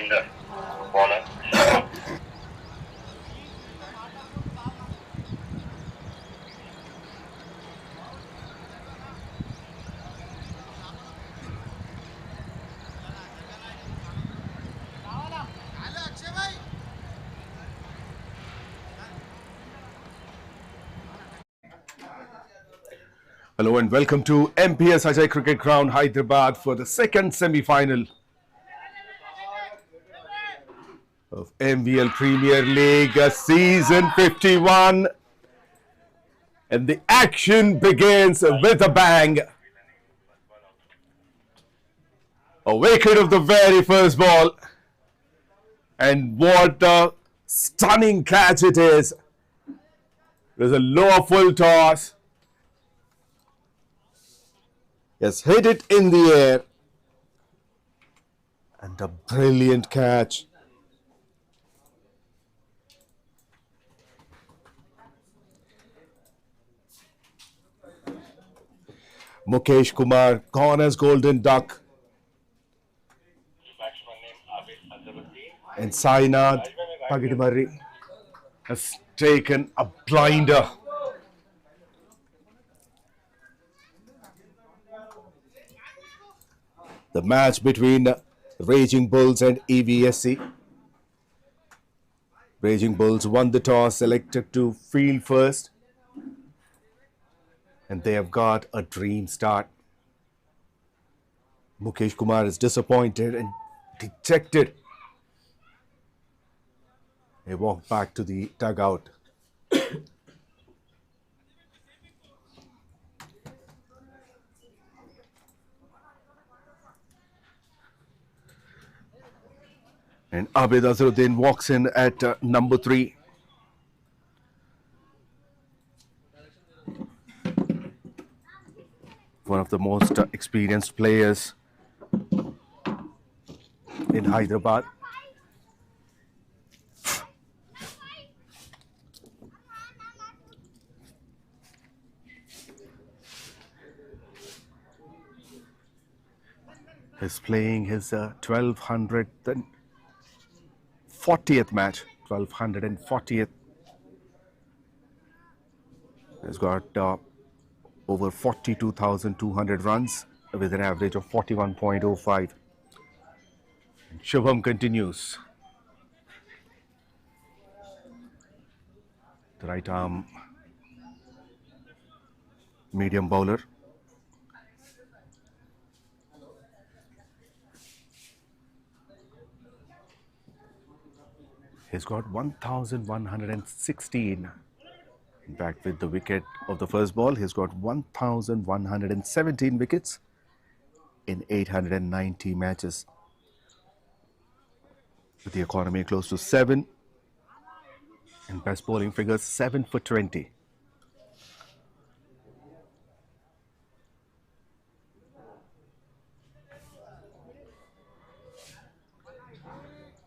Finder, bowler. Hello and welcome to 𝗵𝗶𝗃𝗃 Cricket Ground, Hyderabad for the second semi-final of MVL Premier League season 51, and the action begins with a bang. A wicket of the very first ball, and what a stunning catch it is. There's a low full toss. Yes, hit it in the air, and a brilliant catch. Mukesh Kumar gone as golden duck, and 𝗙𝗵𝗵𝗵𝗆 has taken a blinder. The match between Raging Bulls and E.V.S.E. Raging Bulls won the toss, selected to field first, and they have got a dream start. Mukesh Kumar is disappointed and dejected. They walk back to the dugout. And Abid Azharuddin walks in at number 3. One of the most experienced players in Hyderabad. He's playing his 1240th match, 1240th. He's got over 42,200 runs with an average of 41.05. Shubham continues. The right arm medium bowler. He's got 1,116. In fact, with the wicket of the first ball, he's got 1,117 wickets in 890 matches. With the economy close to 7, and best bowling figures 7 for 20.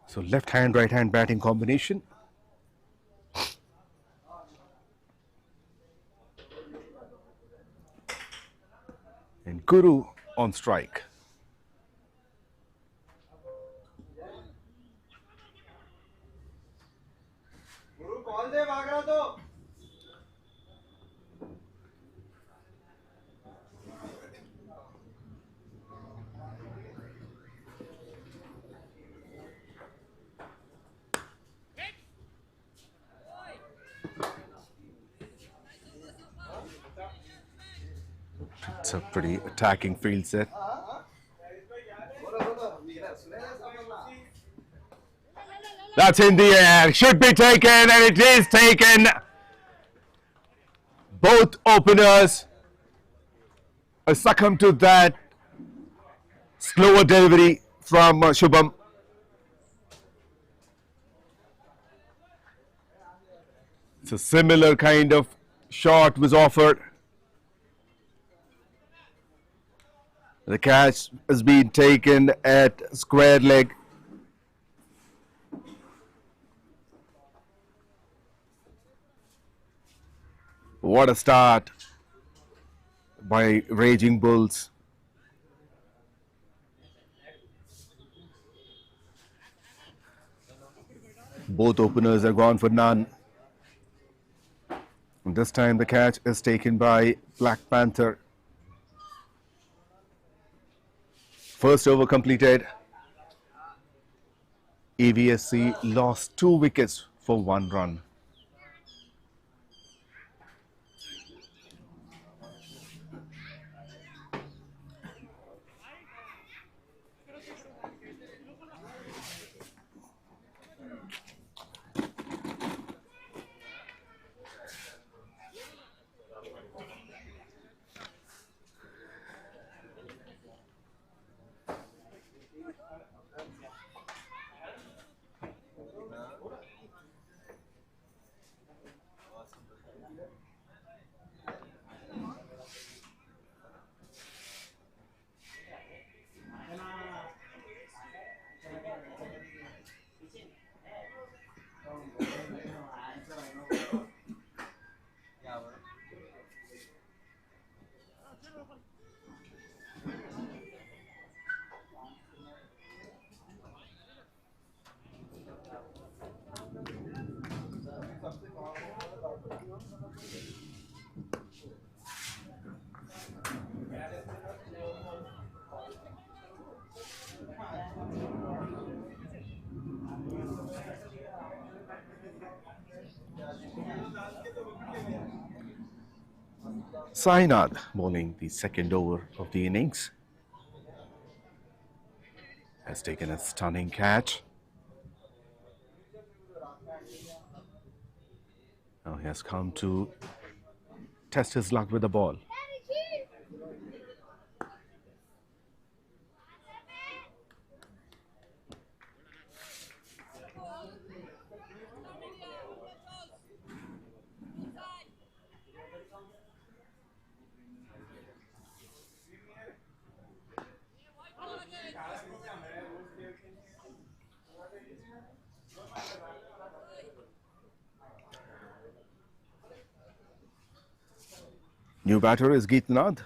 So left hand, right hand batting combination. And Guru on strike. It's a pretty attacking field set. That's in the air, should be taken, and it is taken. Both openers succumb to that slower delivery from Shubham. It's a similar kind of shot was offered. The catch has been taken at square leg. What a start by Raging Bulls. Both openers are gone for none. And this time the catch is taken by Black Panther. First over completed. E.V.S.E lost 2 wickets for 1 run. Sainath bowling the second over of the innings. Has taken a stunning catch. Now he has come to test his luck with the ball. New batter is 𝗃𝗏.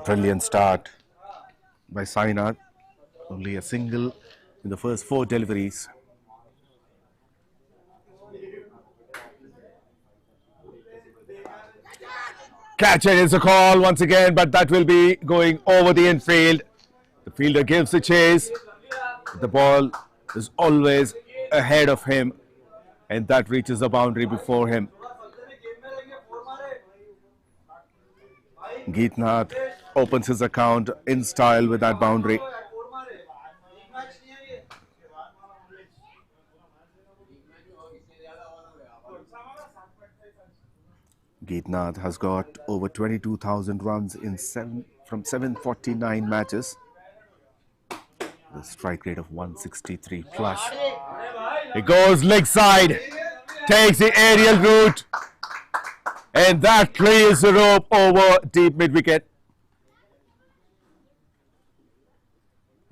Brilliant start by Sainath. Only a single in the first 4 deliveries. Catcher is a call once again, but that will be going over the infield. The fielder gives the chase. The ball is always ahead of him, and that reaches the boundary before him. 𝗃𝗏 opens his account in style with that boundary. 𝗃𝗏 has got over 22,000 runs in from 749 matches. The strike rate of 163 plus. He goes leg side, takes the aerial route, and that clears the rope over deep mid wicket.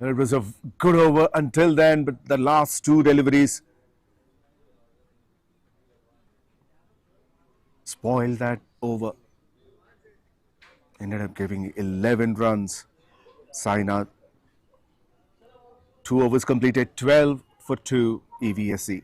It was a good over until then, but the last 2 deliveries spoiled that over. Ended up giving 11 runs. Sainath. 2 overs completed, 12 for 2 E.V.S.E.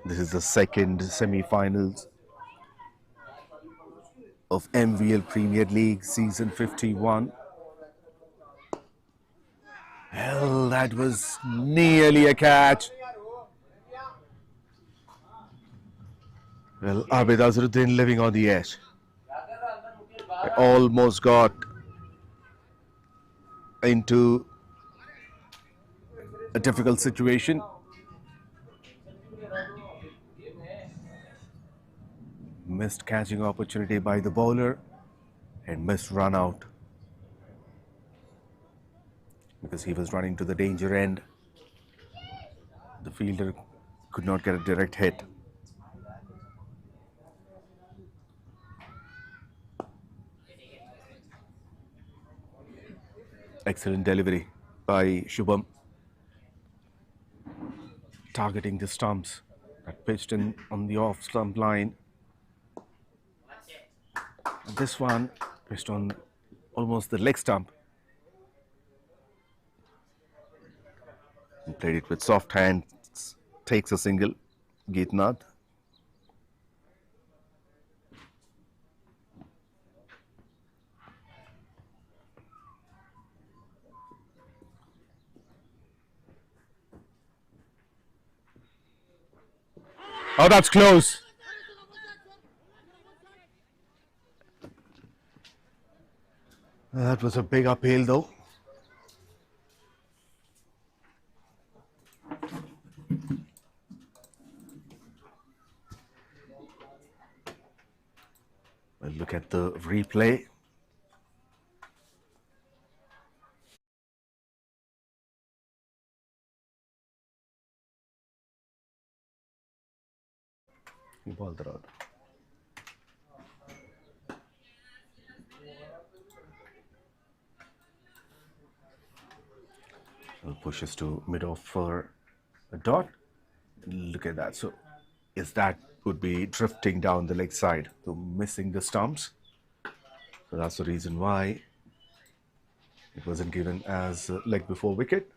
This is the second semi-finals of MVL Premier League season 51. Well, that was nearly a catch. Well, Abid Azharuddin living on the edge. I almost got into a difficult situation. Missed catching opportunity by the bowler and missed run out. because he was running to the danger end. The fielder could not get a direct hit. Excellent delivery by Shubham, targeting the stumps that pitched in on the off stump line. And this one pitched on almost the leg stump. He played it with soft hands, takes a single. 𝗙𝗃𝗏. Oh, that's close. That was a big uphill though. We'll look at the replay. 𝗃𝗶𝗱𝗏. We'll push us to mid-off for a dot. Look at that. So, is that would be drifting down the leg side, so missing the stumps. So that's the reason why it wasn't given as leg before wicket.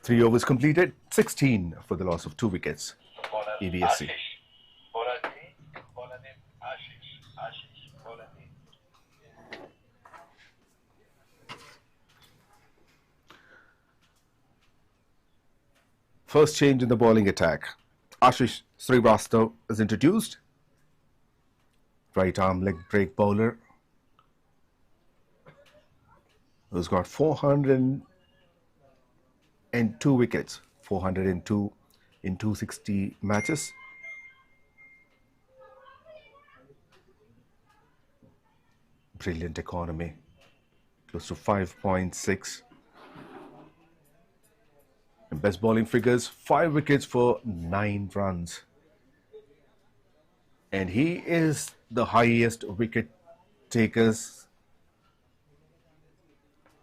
Three overs completed, 16 for the loss of 2 wickets. E.V.S.E. First change in the bowling attack. Ashish Srivastava is introduced. Right arm leg break bowler, who's got 402 wickets, 402 in 260 matches. Brilliant economy, close to 5.6. And best bowling figures, 5 wickets for 9 runs. And he is the highest wicket takers.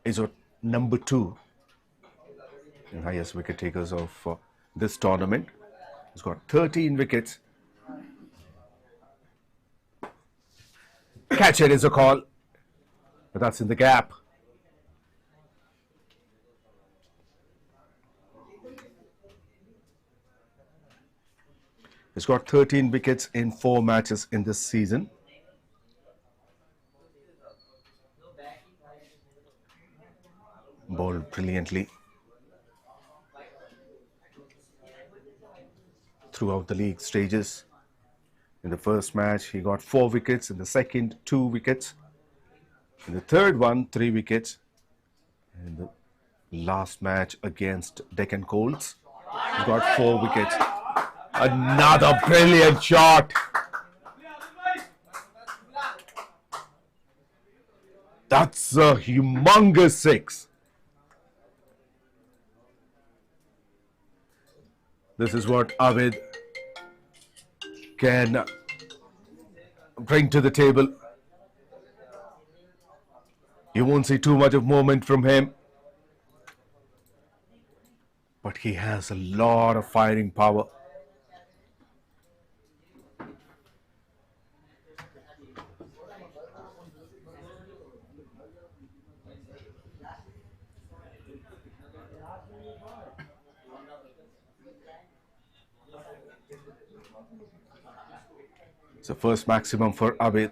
Is number 2 in highest wicket takers of this tournament. He's got 13 wickets. Catch it is a call, but that's in the gap. He's got 13 wickets in 4 matches in this season. Bowled brilliantly throughout the league stages. In the first match, he got 4 wickets. In the second, 2 wickets. In the third one, 3 wickets. In the last match against Deccan Colts, he got 4 wickets. Another brilliant shot. That's a humongous 6. This is what Avid can bring to the table. You won't see too much of movement from him, but he has a lot of firing power. It's the first maximum for Abid.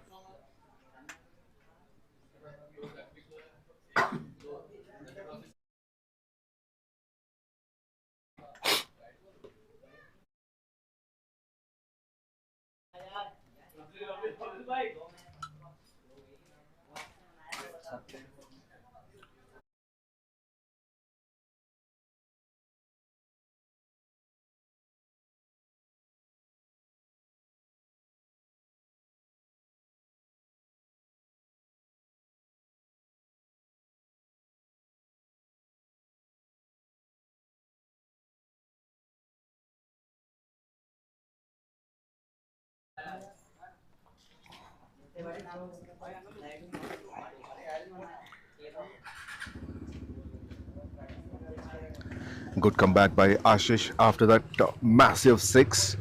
Good comeback by Ashish after that massive six.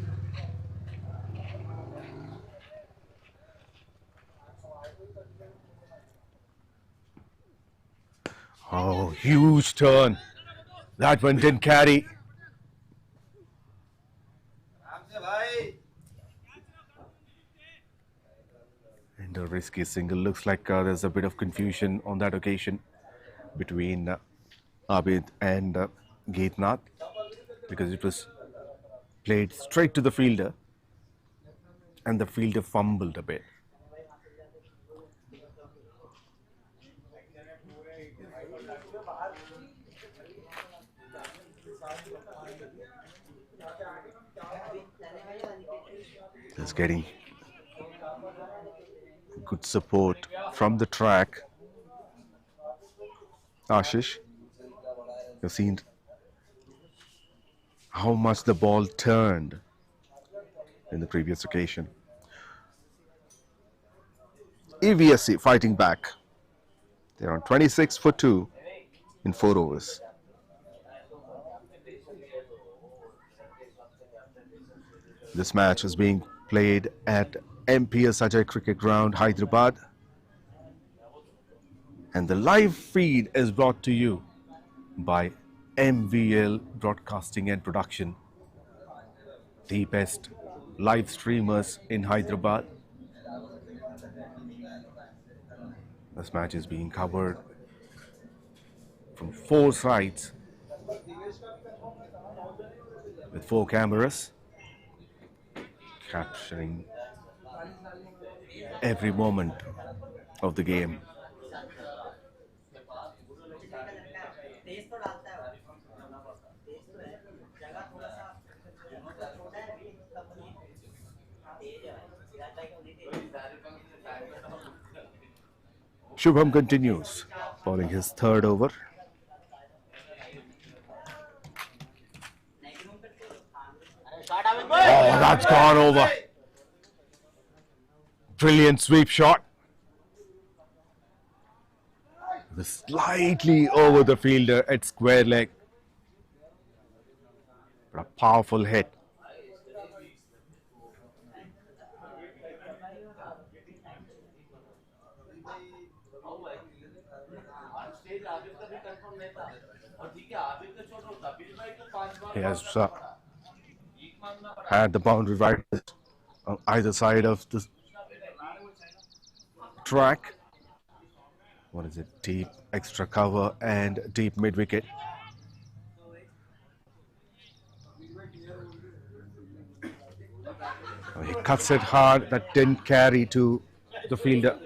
Oh, huge turn. That one didn't carry. And a risky single. Looks like there's a bit of confusion on that occasion between Abid and Geetnath, because it was played straight to the fielder and the fielder fumbled a bit. Just getting good support from the track. Ashish, you've seen how much the ball turned in the previous occasion. E.V.S.E fighting back. They're on 26 for 2 in 4 overs. This match is being played at 𝗵𝗺𝗃𝗃 Cricket Ground, Hyderabad. And the live feed is brought to you by MVL Broadcasting and Production, the best live streamers in Hyderabad. This match is being covered from 4 sides with 4 cameras capturing every moment of the game. Shubham continues, bowling his 3rd over. Oh, that's gone over. Brilliant sweep shot. Slightly over the fielder at square leg. But a powerful hit. He has had the boundary right on either side of the track. What is it? Deep extra cover and deep mid wicket. He cuts it hard. That didn't carry to the fielder.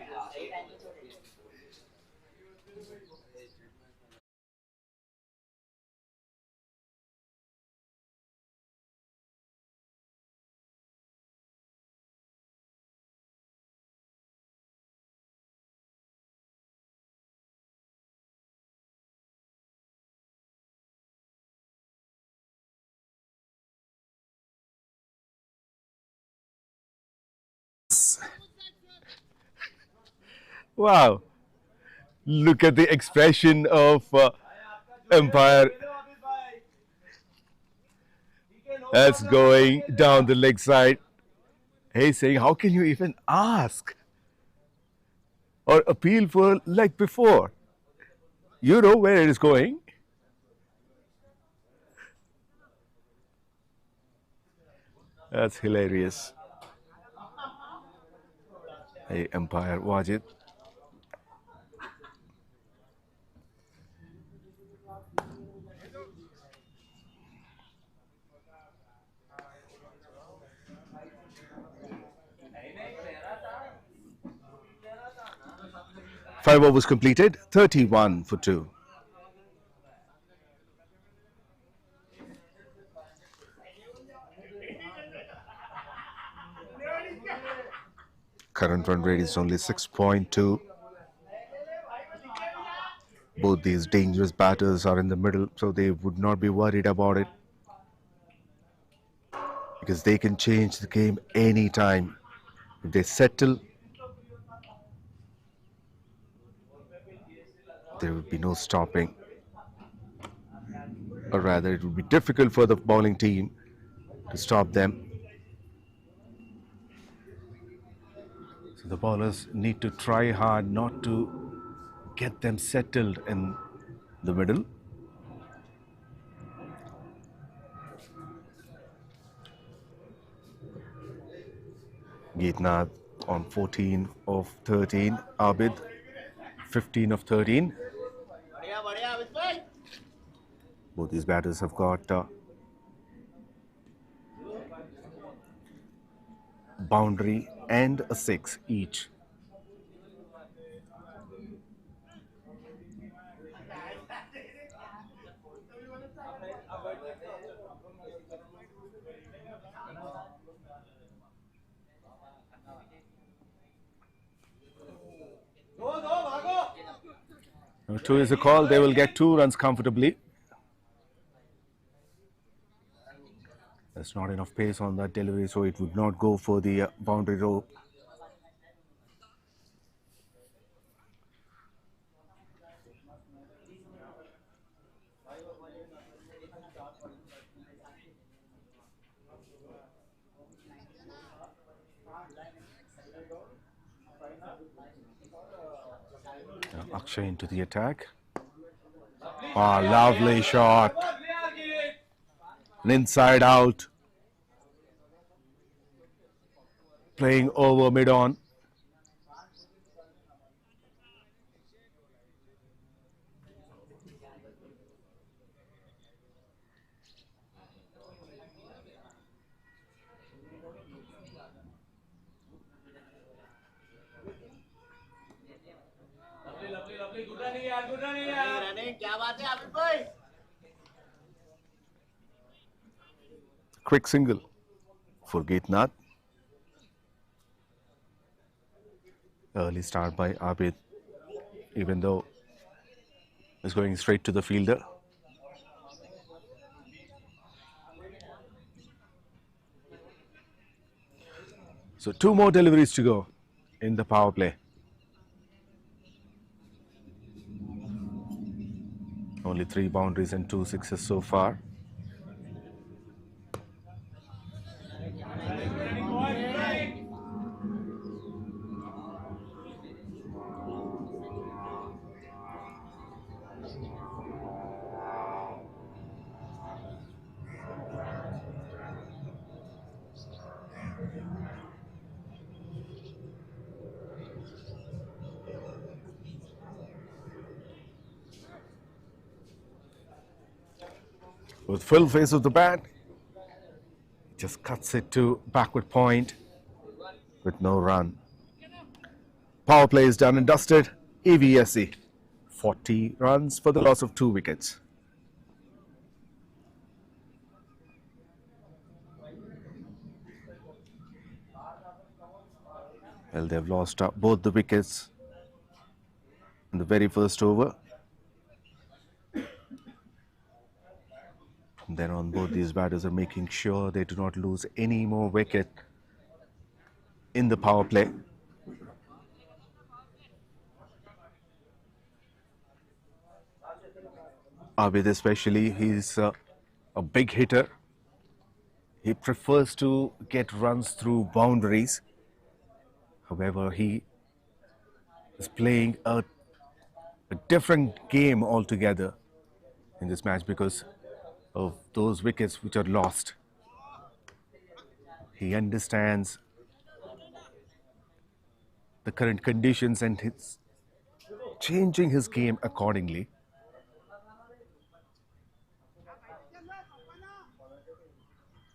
Wow. Look at the expression of umpire. That's going down the leg side. He's saying, how can you even ask or appeal for leg before? You know where it is going. That's hilarious. Hey, umpire, watch it. Five overs completed, 31 for 2. Current run rate is only 6.2. Both these dangerous batters are in the middle, so they would not be worried about it, because they can change the game anytime. If they settle, there would be no stopping, or rather it would be difficult for the bowling team to stop them. So the bowlers need to try hard not to get them settled in the middle. 𝗙𝗃𝗏 on 14 of 13, Abid 15 of 13. Both these batters have got boundary and a 6 each. Number 2 is a call. They will get 2 runs comfortably. There's not enough pace on that delivery, so it would not go for the boundary rope. Now Akshay into the attack. Ah, lovely shot. An inside out. Playing over mid-on. Quick single for 𝗙𝗏. Early start by Abid, even though he's going straight to the fielder. So 2 more deliveries to go in the power play. Only 3 boundaries and 2 sixes so far. With full face of the bat, just cuts it to backward point with no run. Power play is done and dusted. E.V.S.E 40 runs for the loss of 2 wickets. Well, they've lost both the wickets in the very first over. And then on, both these batters are making sure they do not lose any more wicket in the power play. Abid especially, he's a big hitter. He prefers to get runs through boundaries. However, he is playing a different game altogether in this match because of those wickets which are lost. He understands the current conditions and he's changing his game accordingly.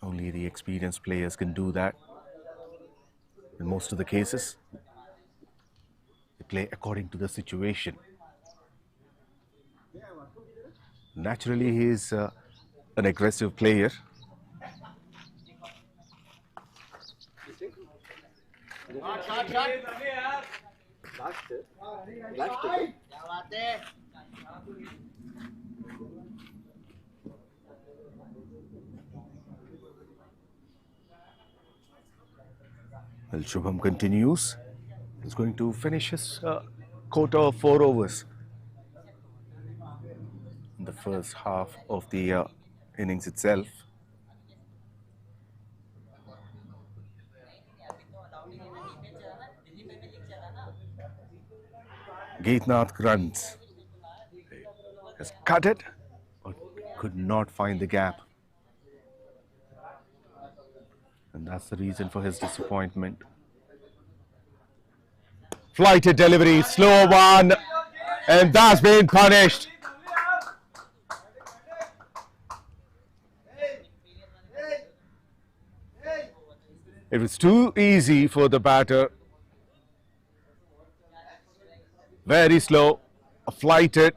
Only the experienced players can do that. In most of the cases, they play according to the situation. Naturally, he is an aggressive player. Shubham continues. He's going to finish his quota of 4 overs in the first half of the innings itself. 𝗙𝗃𝗏 runs. Has cut it, but could not find the gap. And that's the reason for his disappointment. Flighted delivery, slow one, and that's been punished. It was too easy for the batter. Very slow, flighted,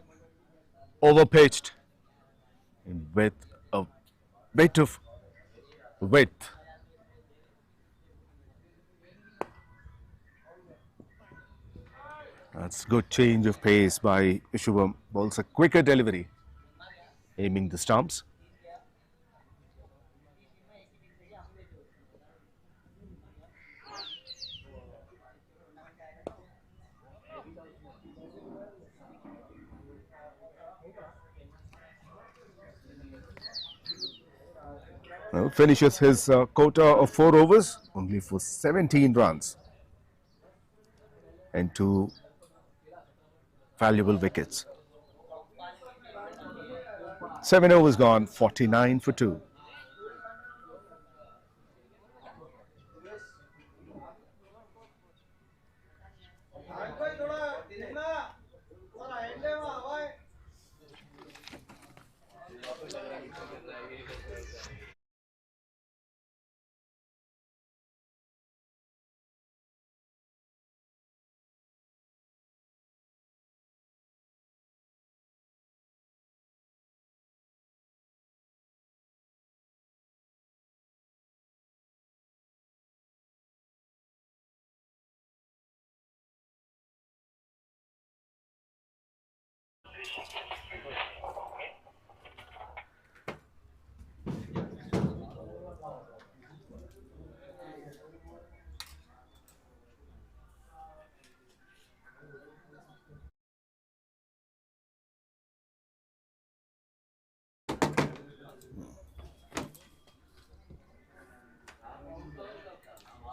overpitched, and with a bit of width. That's good change of pace by Shubham. Bowls a quicker delivery, aiming the stumps. Well, finishes his quota of 4 overs, only for 17 runs and 2 valuable wickets. 7 overs gone, 49 for 2.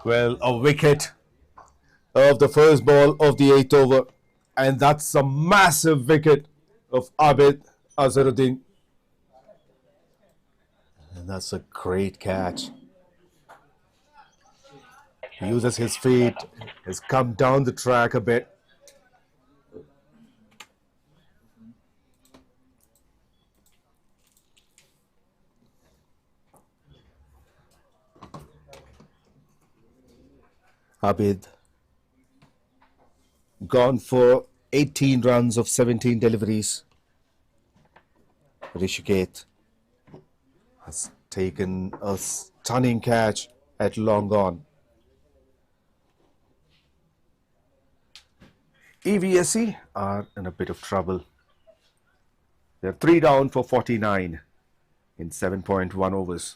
Well, a wicket of the first ball of the 8th over, and that's a massive wicket of Abid Azharuddin. And that's a great catch. He uses his feet, has come down the track a bit. Abid gone for 18 runs of 17 deliveries. 𝗬liche has taken a stunning catch at long on. E.V.S.E are in a bit of trouble. They're 3 down for 49 in 7.1 overs.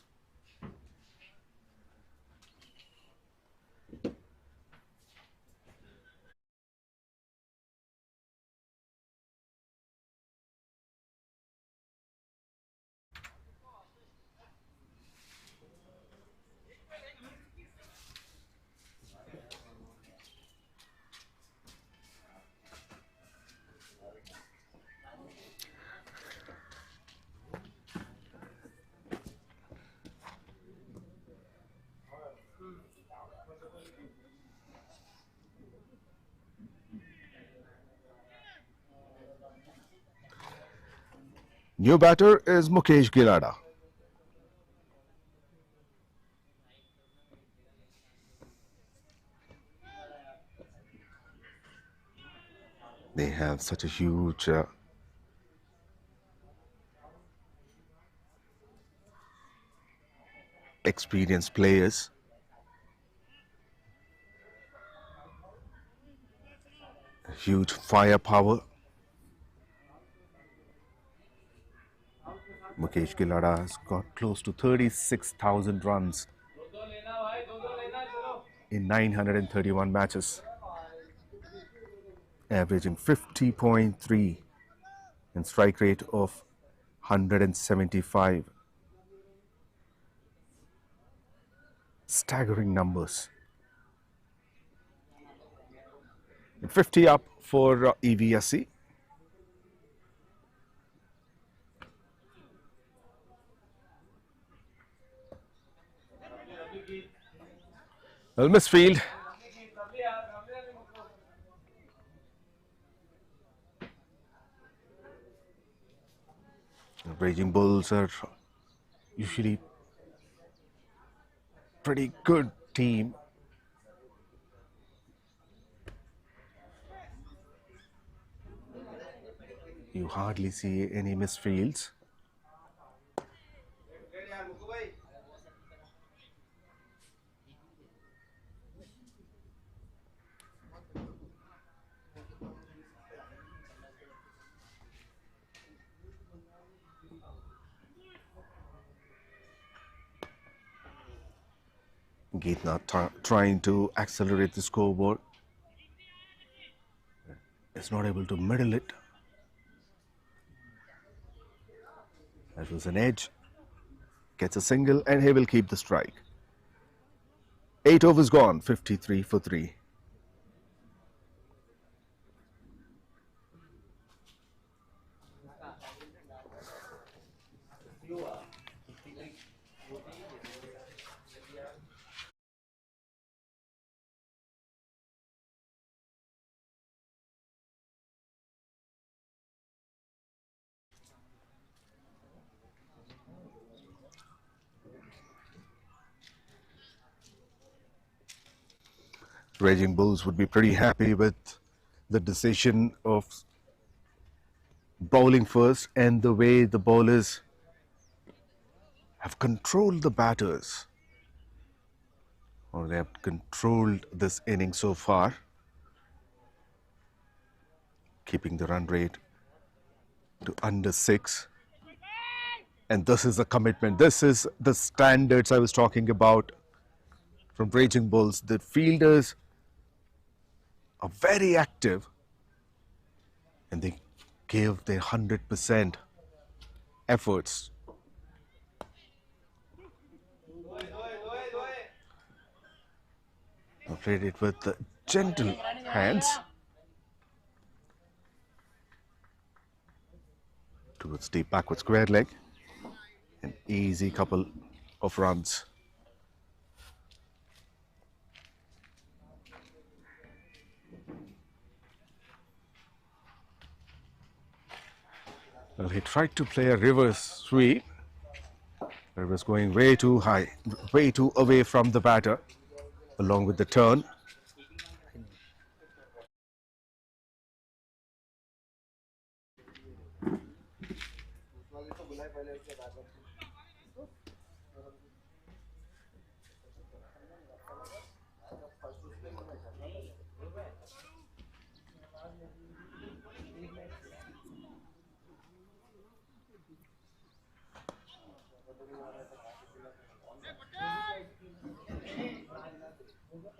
New batter is Mukesh Gilada. They have such a huge experienced players. Huge firepower. Mukesh Gilada has got close to 36,000 runs in 931 matches, averaging 50.3 and strike rate of 175. Staggering numbers. 50 up for E.V.S.E. Well, misfield. The Raging Bulls are usually pretty good team. You hardly see any misfields. 𝗃𝗏 trying to accelerate the scoreboard. Is not able to middle it. That was an edge. Gets a single and he will keep the strike. 8 overs gone, 53 for 3. Raging Bulls would be pretty happy with the decision of bowling first and the way the bowlers have controlled the batters, or they have controlled this inning so far, keeping the run rate to under 6. And this is the commitment. This is the standards I was talking about from Raging Bulls. The fielders are very active and they give their 100% efforts. I played it with the gentle hands towards deep backward square leg. An easy couple of runs. Well, he tried to play a reverse sweep. It was going way too high, way too away from the batter, along with the turn.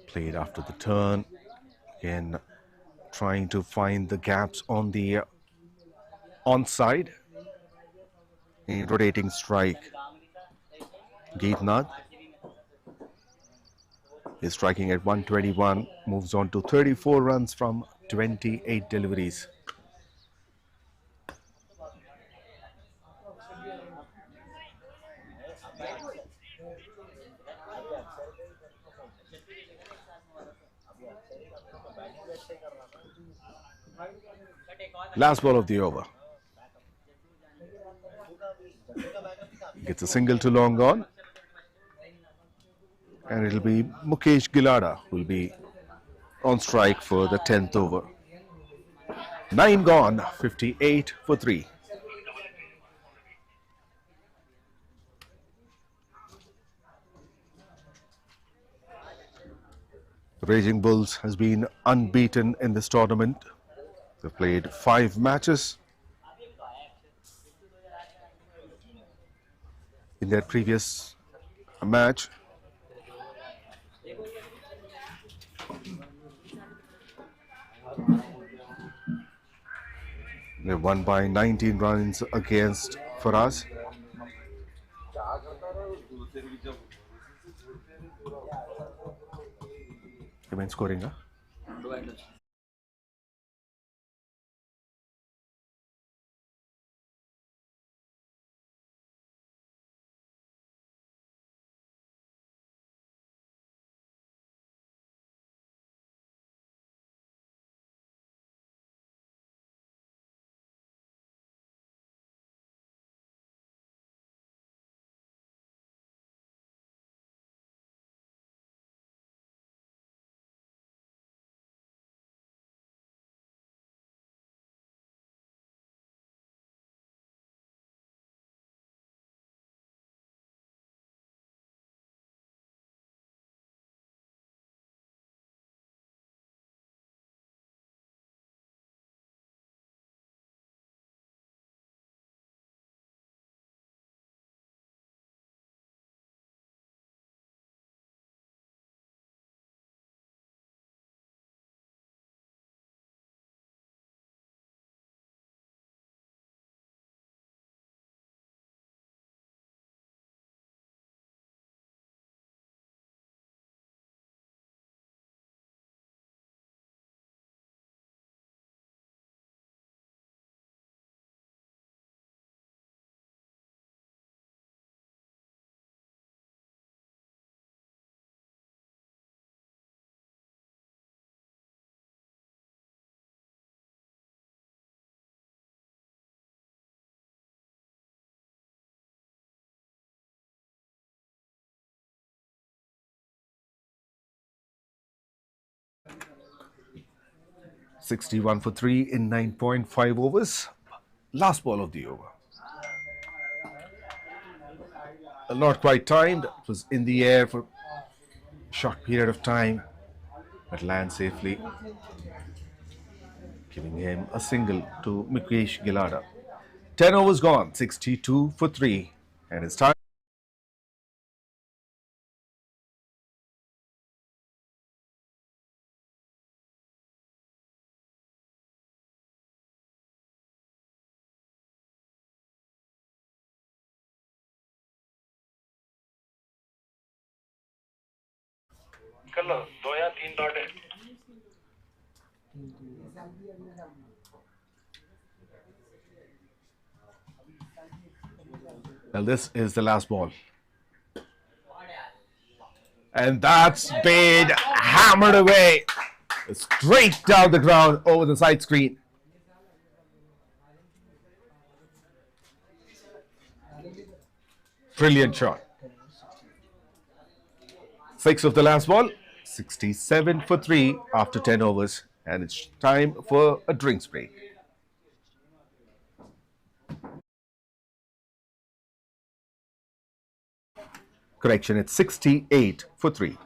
Played after the turn, again trying to find the gaps on the onside. A rotating strike. 𝗃𝗏 is striking at 121, moves on to 34 runs from 28 deliveries. Last ball of the over. Gets a single to long on. And it'll be 𝗃𝗏𝗃𝗏 who will be on strike for the 10th over. 9 gone, 58 for 3. Raging Bulls has been unbeaten in this tournament. They've played 5 matches. In their previous match, They won by 19 runs against Faraz. Remain scoring, huh? '61 for 3 in 9.5 overs. Last ball of the over. Not quite timed. It was in the air for a short period of time, but lands safely, giving him a single to 𝗬𝗃𝗍𝗍𝗏. 10 overs gone, 62 for 3, and it's time. Well, this is the last ball. And that's been hammered away straight down the ground over the side screen. Brilliant shot. 6 of the last ball. 67 for 3 after 10 overs. And it's time for a drinks break. Correction, it's 68 for 3.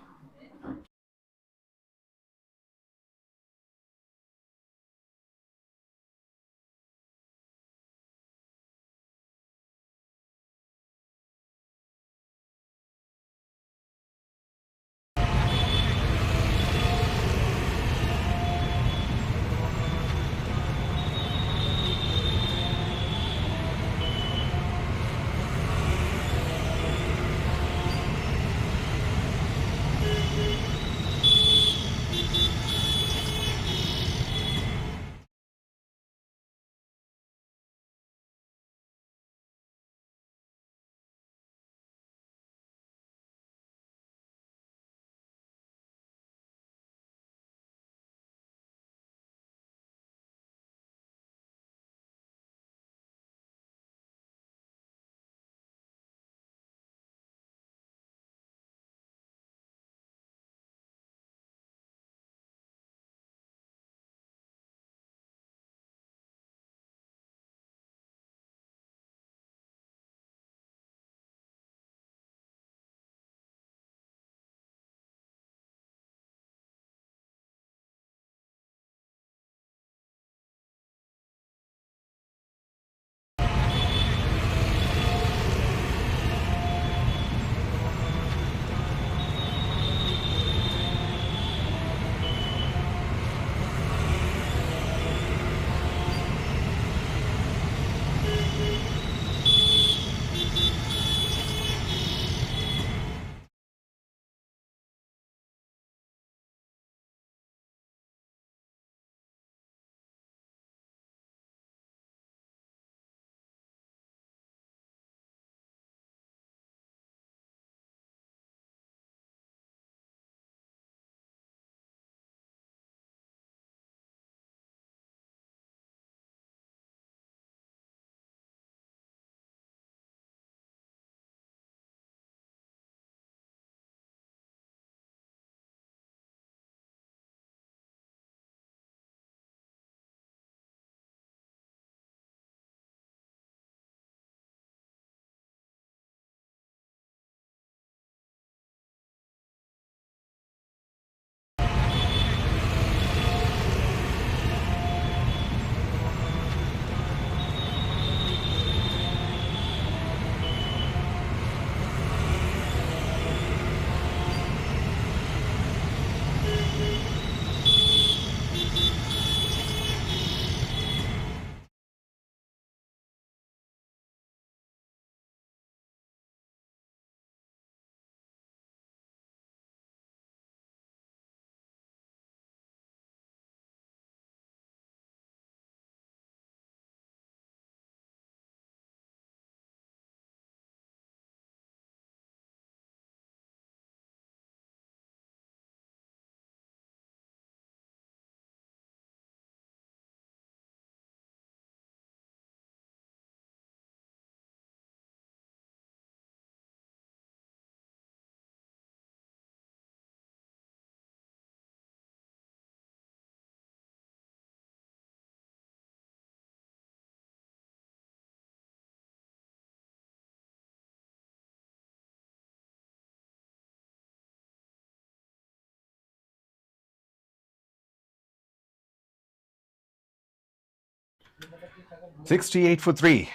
68 for 3.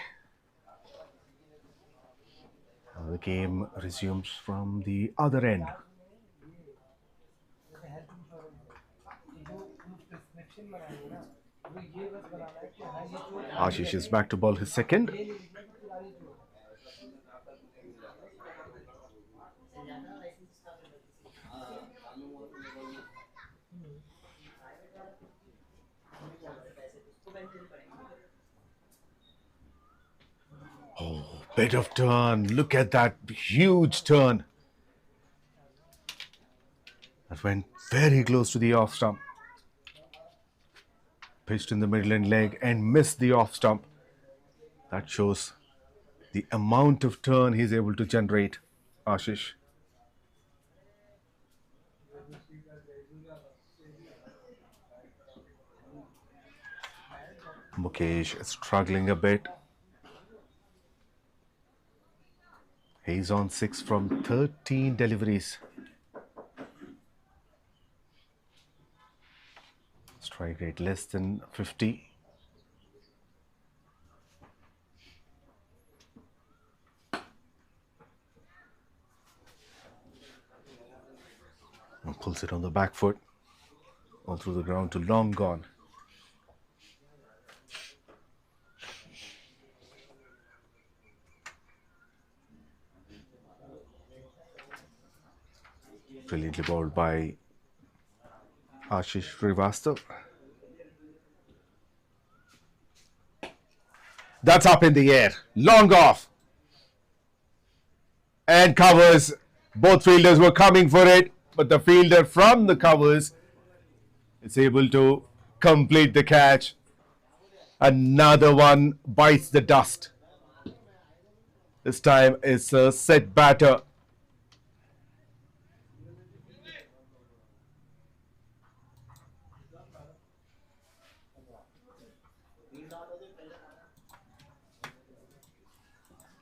The game resumes from the other end. Ashish is back to bowl his second. Oh, bit of turn. Look at that huge turn. That went very close to the off stump. Pitched in the middle end leg and missed the off stump. That shows the amount of turn he's able to generate, Ashish. Mukesh is struggling a bit. He's on 6 from 13 deliveries. Strike rate less than 50. And pulls it on the back foot. All through the ground to long gone. Brilliantly bowled by Ashish Srivastava. That's up in the air. Long off. And covers. Both fielders were coming for it, but the fielder from the covers is able to complete the catch. Another one bites the dust. This time it's a set batter.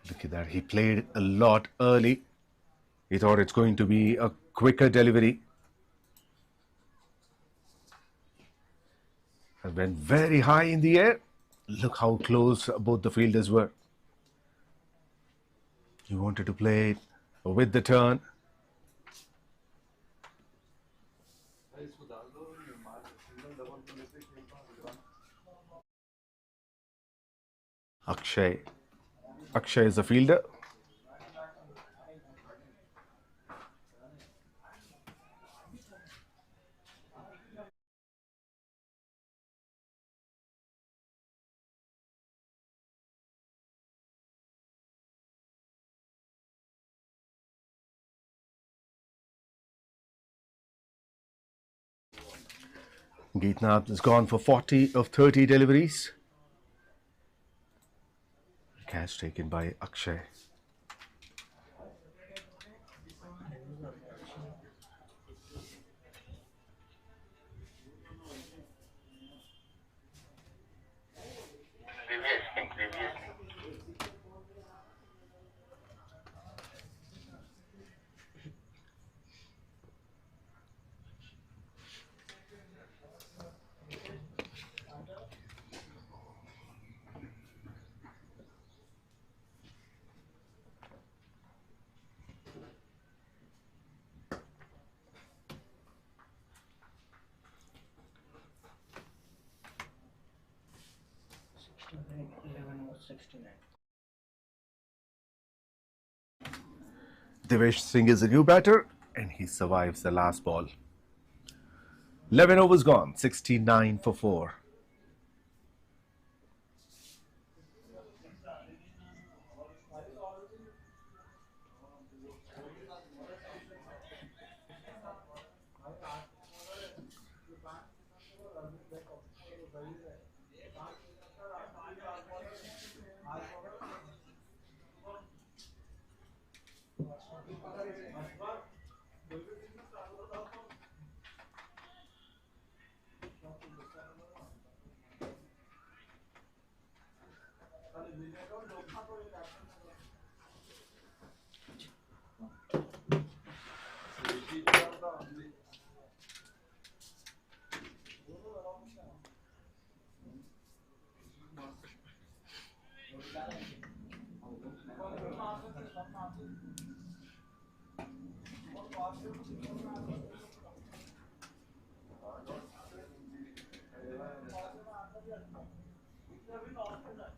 Look at that. He played a lot early. He thought it's going to be a quicker delivery. And went very high in the air. Look how close both the fielders were. He wanted to play it with the turn. Akshay. Akshay is a fielder. 𝗙𝗃𝗏 has gone for 40 of 30 deliveries. Catch taken by Akshay. Devesh Singh is a new batter and he survives the last ball. 11 overs gone, 69 for 4.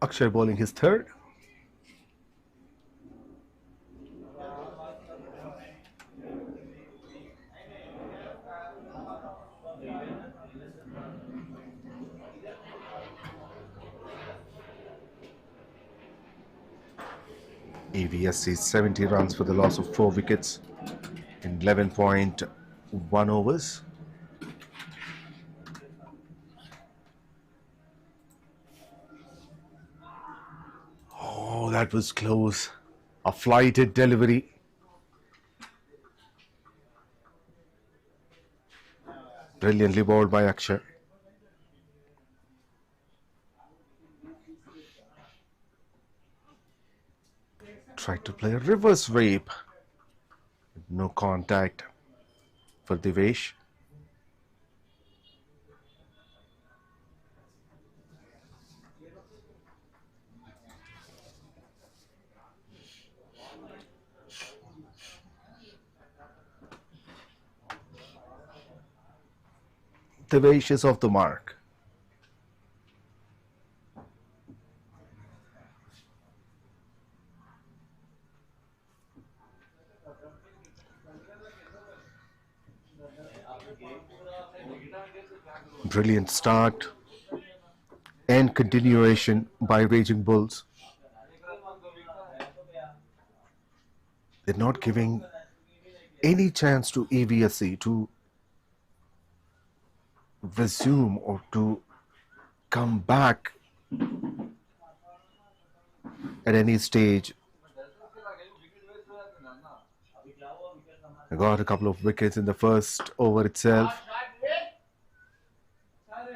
Akshay bowling his third. E.V.S.E 70 runs for the loss of 4 wickets in 11.1 overs. Oh, that was close. A flighted delivery. Brilliantly bowled by Akshay. Tried to play a reverse sweep. No contact for 𝗬𝗏𝗃. 𝗬𝗏𝗃 is off the mark. Brilliant start and continuation by Raging Bulls. They're not giving any chance to E.V.S.E to resume or to come back at any stage. They got a couple of wickets in the first over itself.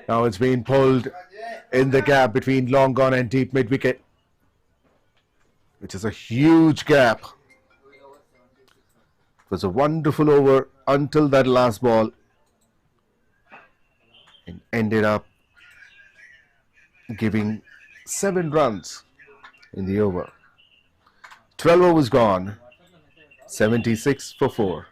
Now it's been pulled in the gap between long on and deep mid wicket, which is a huge gap. It was a wonderful over until that last ball, and ended up giving 7 runs in the over. 12 overs gone, 76 for 4.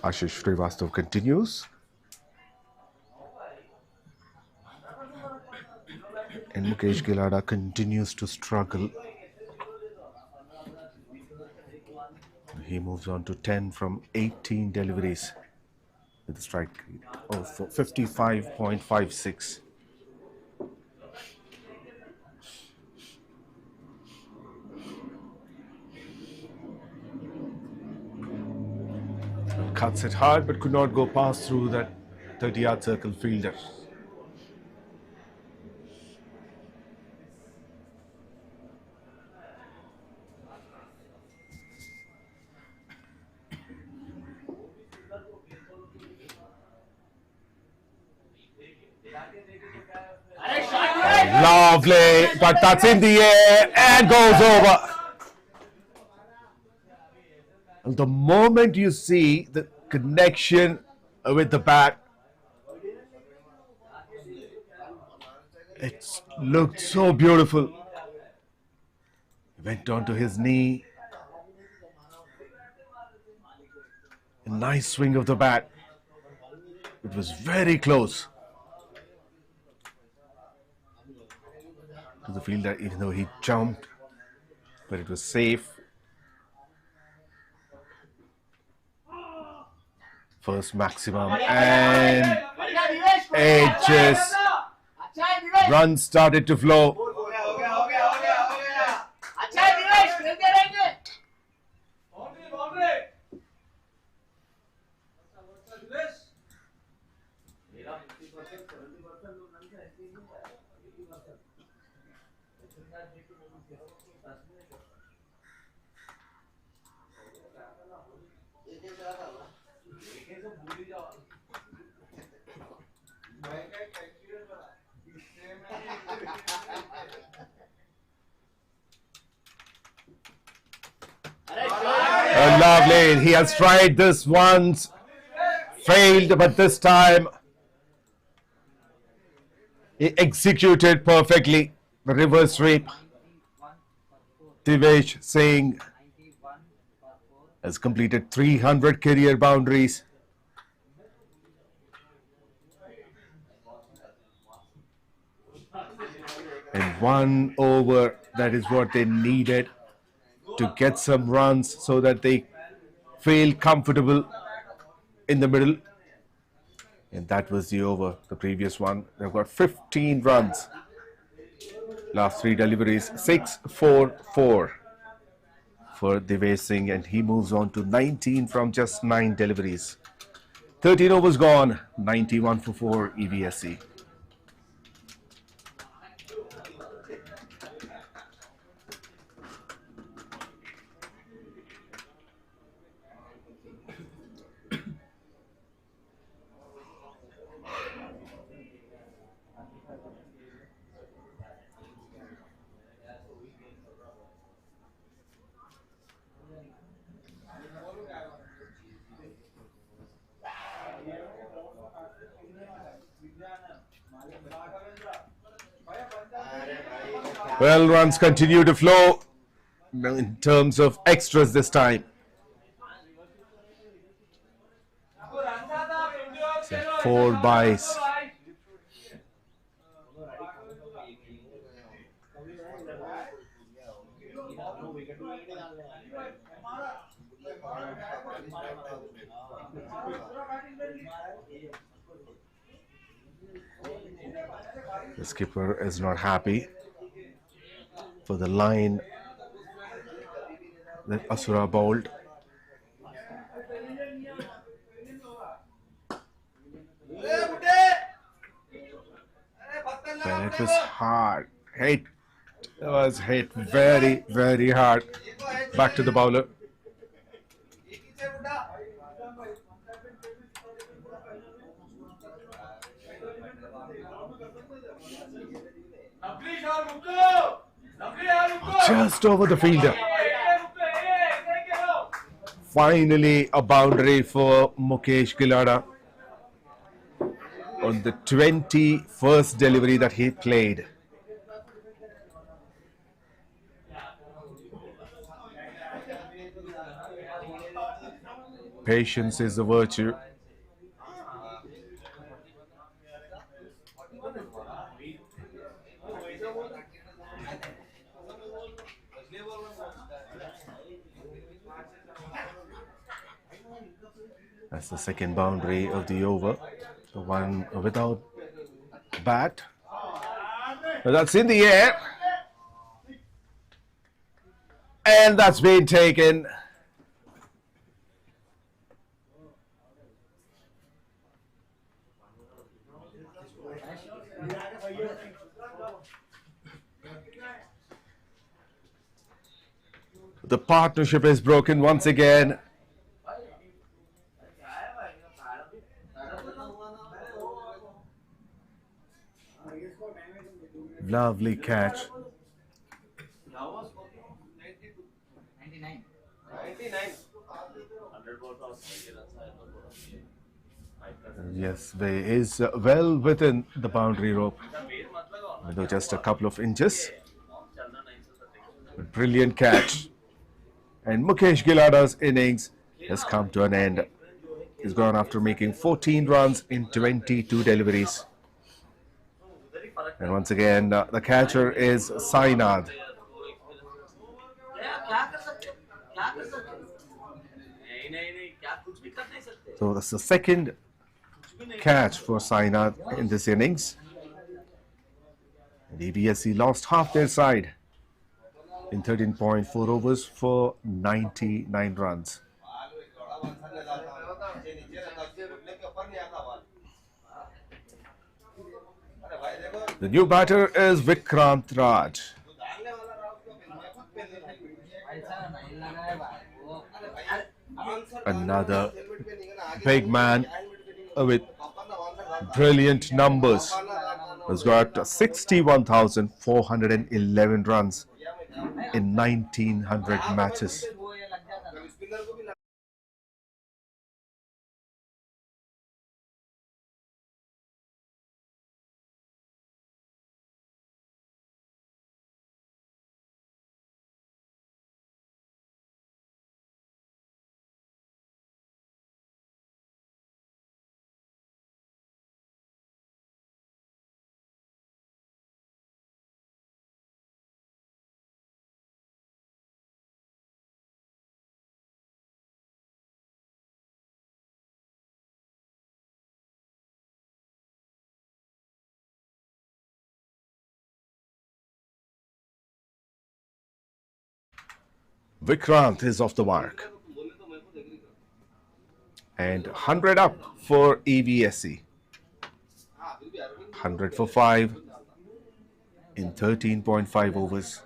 Ashish Srivastava continues, and Mukesh Gilada continues to struggle. He moves on to 10 from 18 deliveries with a strike rate of 55.56. Cuts it hard but could not go past through that 30-yard circle fielder. Lovely, but that's in the air and goes over. And the moment you see the connection with the bat, it looked so beautiful. Went onto his knee, Nice swing of the bat. It was very close to the fielder, even though he jumped, but it was safe. First maximum, and it just runs started to flow. Lovely. He has tried this once, failed, but this time he executed perfectly. The reverse sweep. 𝗙𝗵𝗃𝗃 Singh has completed 300 career boundaries. In 1 over, that is what they needed to get some runs so that they feel comfortable in the middle. And that was the over. The previous one, they've got 15 runs. Last 3 deliveries, 6-4-4 for 𝗙𝗵𝗃𝗃 Singh, and he moves on to 19 from just 9 deliveries. 13 overs gone, 91 for 4 E.V.S.E. Well, runs continue to flow in terms of extras this time. So 4 byes. The skipper is not happy for the line that Asura bowled. And it was hard. It was hit very, very hard. Back to the bowler. Just over the fielder. Finally, a boundary for Mukesh Gilada on the 21st delivery that he played. Patience is a virtue. That's the second boundary of the over, the one without bat. But that's in the air, and that's been taken. The partnership is broken once again. Lovely catch. Yes, they is well within the boundary rope, although just a couple of inches. Brilliant catch. And Mukesh Gilada's innings has come to an end. He's gone after making 14 runs in 22 deliveries. And once again, the catcher is Sainath. So that's the second catch for Sainath in this innings. And E.V.S.E lost half their side in 13.4 overs for 99 runs. The new batter is Vikrant Raj. Another big man with brilliant numbers. Has got 61,411 runs in 1900 matches. Vikrant is off the mark. And 100 up for E.V.S.E. 100 for 5 in 13.5 overs.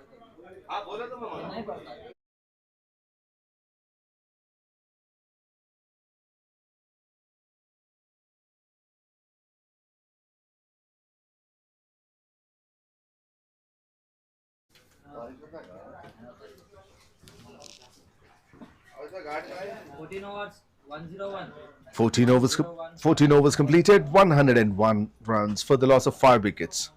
Fourteen overs completed, 101 runs for the loss of 5 wickets.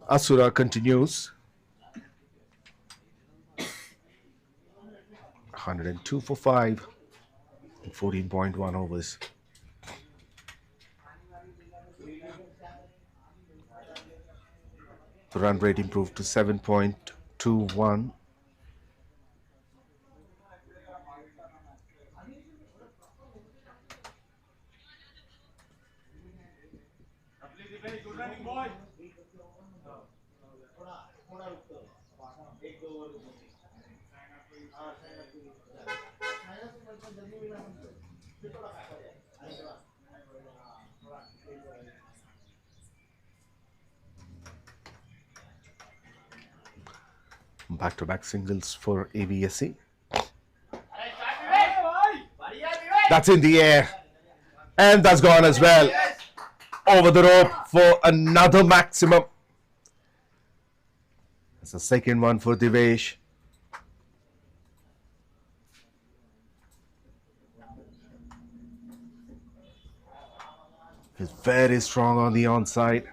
Asura continues. 102 for 5 in 14.1 overs. The run rate improved to 7.21. Back-to-back singles for E.V.S.E. That's in the air. And that's gone as well. Over the rope for another maximum. That's the second one for 𝗬𝗃. He's very strong on the onside.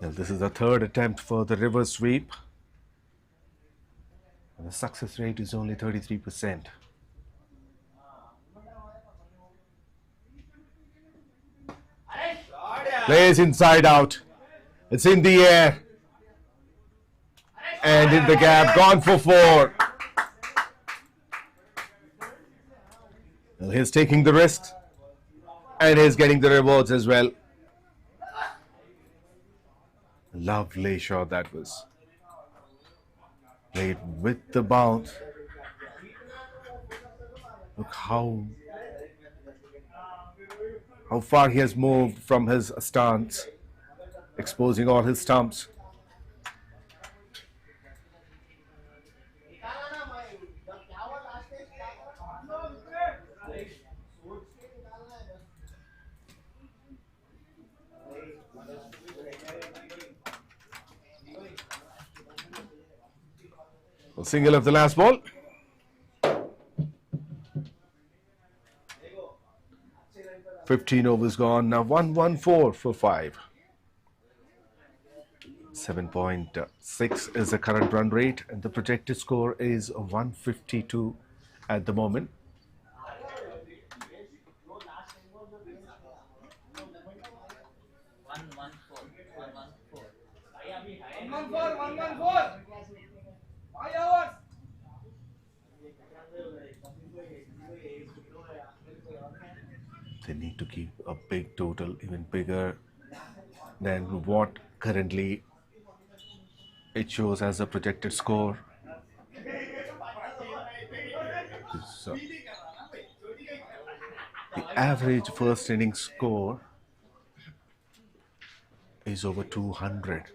Well, this is the third attempt for the reverse sweep. And the success rate is only 33%. Plays inside out. It's in the air. And in the gap, gone for 4. Well, he's taking the risks. And he's getting the rewards as well. Lovely shot that was. Played with the bounce. Look how far he has moved from his stance, exposing all his stumps. A single of the last ball. "15 overs gone, now 114 for 5. 7.6 is the current run rate, and the projected score is 152 at the moment. They need to keep a big total, even bigger than what currently it shows as a projected score. So, the average first inning score is over 200.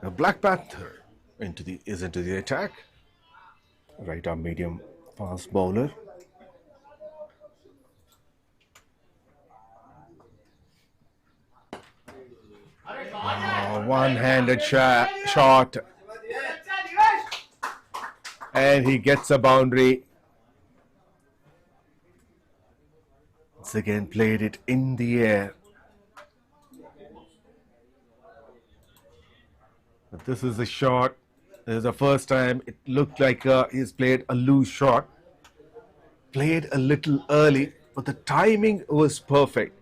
The Black Panther is into the attack. Right arm medium fast bowler. One-handed shot. And he gets a boundary. Once again played it in the air. But this is a shot. This is the first time it looked like he's played a loose shot. Played a little early, but the timing was perfect.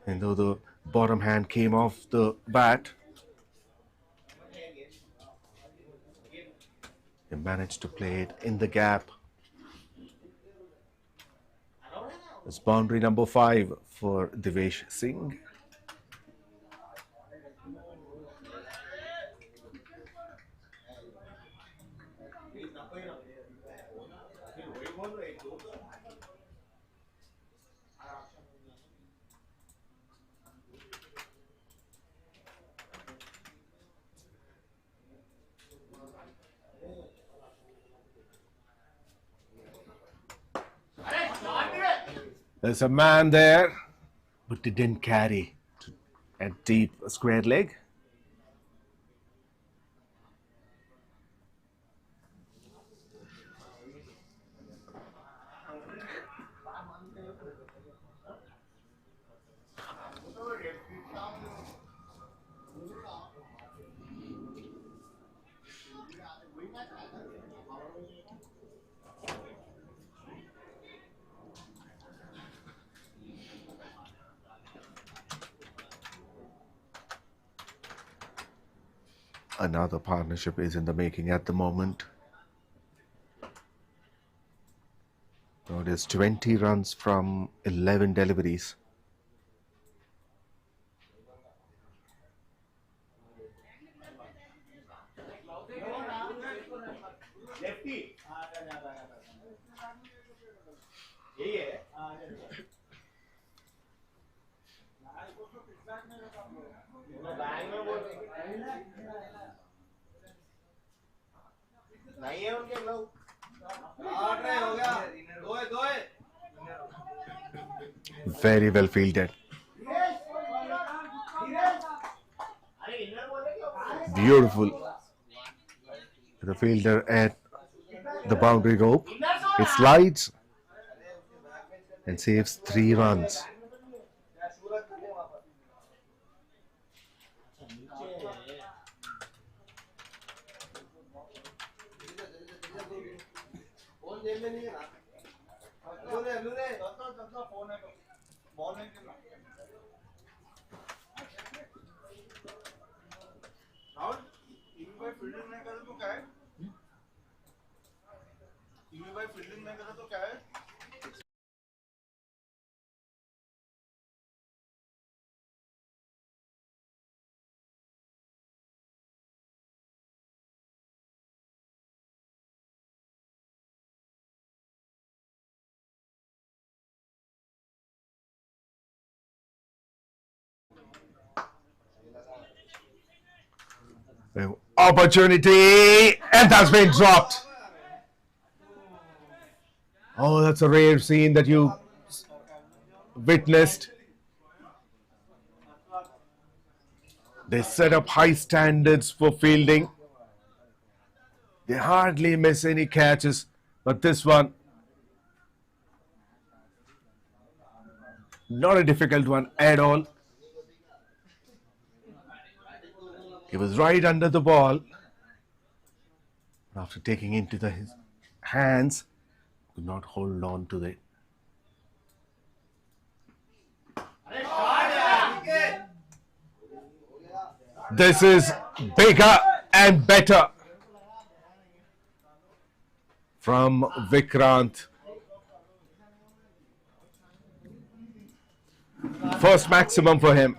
And though the bottom hand came off the bat, he managed to play it in the gap. It's boundary number 5 for 𝗬𝗃 Singh. There's a man there, but he didn't carry a deep square leg. Another partnership is in the making at the moment. Now it is 20 runs from 11 deliveries. Very well fielded. Beautiful. The fielder at the boundary rope. He slides and saves 3 runs. Opportunity, and that's been dropped. Oh, that's a rare scene that you witnessed. They set up high standards for fielding. They hardly miss any catches, but this one, not a difficult one at all. He was right under the ball. After taking into his hands, could not hold on to it. This is bigger and better from Vikrant. First maximum for him.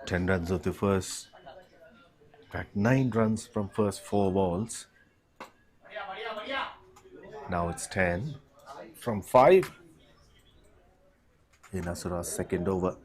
Ten runs of the first, in fact 9 runs from first 4 balls. Now it's 10 from 5 in Asura's second over.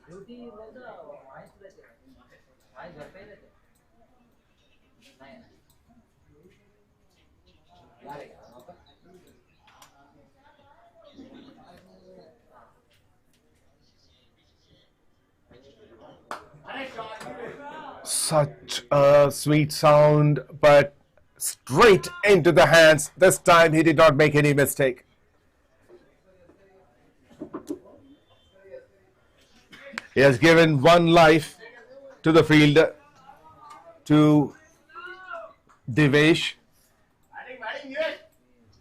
Such a sweet sound, but straight into the hands. This time he did not make any mistake. He has given one life to the fielder, to 𝗍𝗃,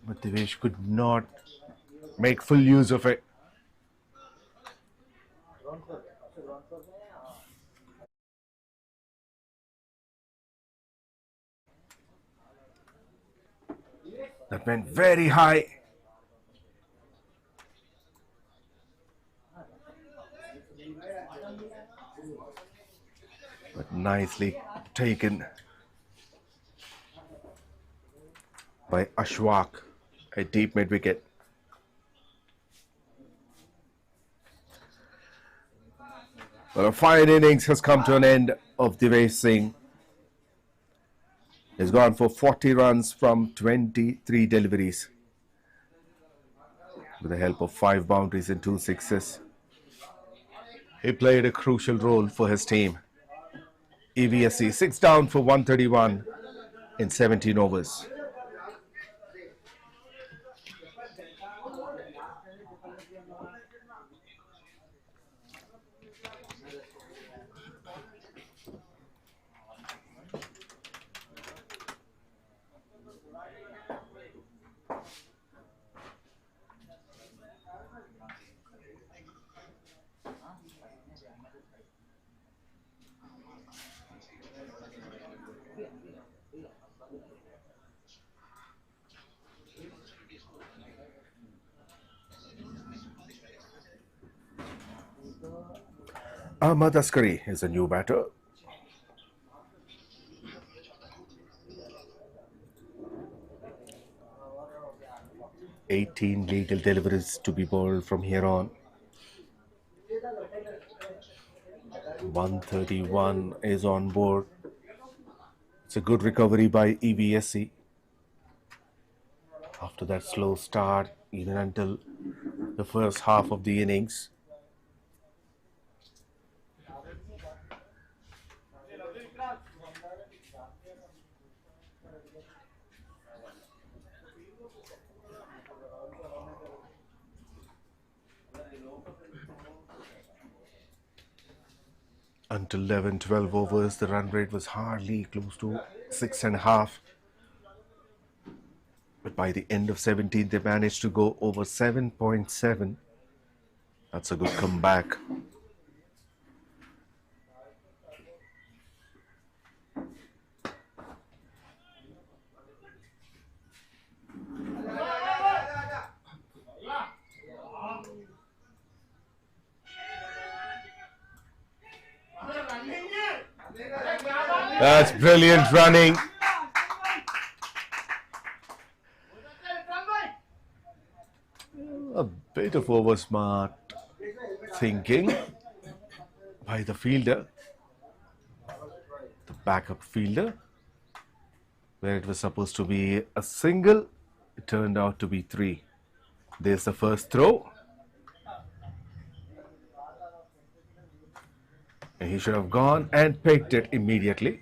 but 𝗍𝗃 could not make full use of it. That went very high. But nicely taken by Ashwak, a deep mid wicket. Well, a fine innings has come to an end of 𝗍𝗃. He's gone for 40 runs from 23 deliveries with the help of 5 boundaries and 2 sixes. He played a crucial role for his team. E.V.S.E 6 down for 131 in 17 overs. 𝗵𝗁𝗃𝗃 is a new batter. "18 legal deliveries to be bowled from here on." 131 is on board. It's a good recovery by E.V.S.E. after that slow start, even until the first half of the innings. Until 11-12 overs, the run rate was hardly close to 6.5. But by the end of 17, they managed to go over 7.7. That's a good comeback. That's brilliant running. A bit of over smart thinking by the fielder, the backup fielder, where it was supposed to be a single, it turned out to be 3. There's the first throw. And he should have gone and picked it immediately.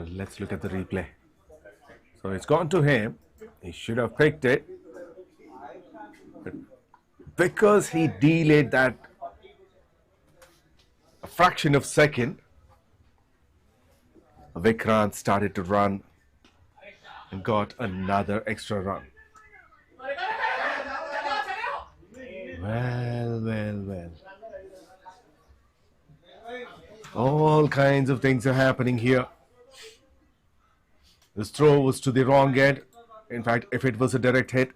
Let's look at the replay. So it's gone to him. He should have picked it. But because he delayed that a fraction of a second, Vikrant started to run and got another extra run. Well. All kinds of things are happening here. This throw was to the wrong end. In fact, if it was a direct hit,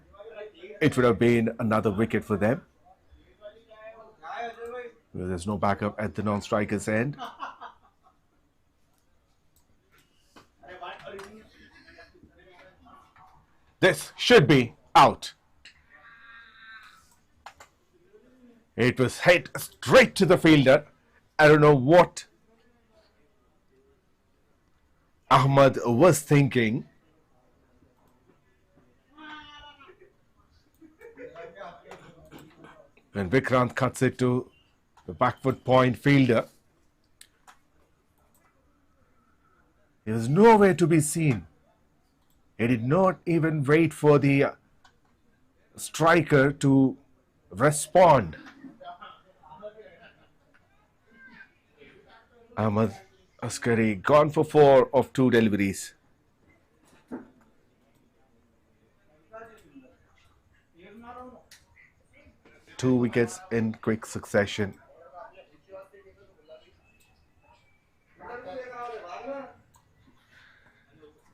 it would have been another wicket for them. Well, there's no backup at the non-striker's end. This should be out. It was hit straight to the fielder. I don't know what Ahmed was thinking. When Vikrant cuts it to the backward point fielder, he was nowhere to be seen. He did not even wait for the striker to respond. Ahmed Askari gone for 4 of 2 deliveries. Two wickets in quick succession.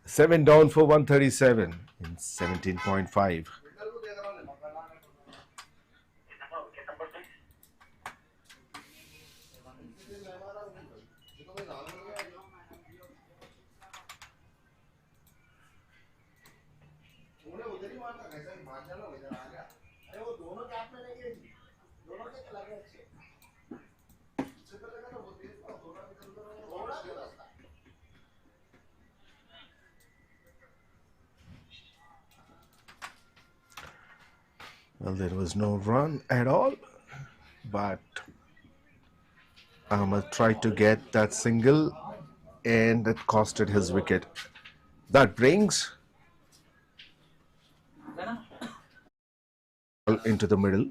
Seven down for 137 in 17.5. Well, there was no run at all, but Ahmed tried to get that single and it costed his wicket. That brings into the middle.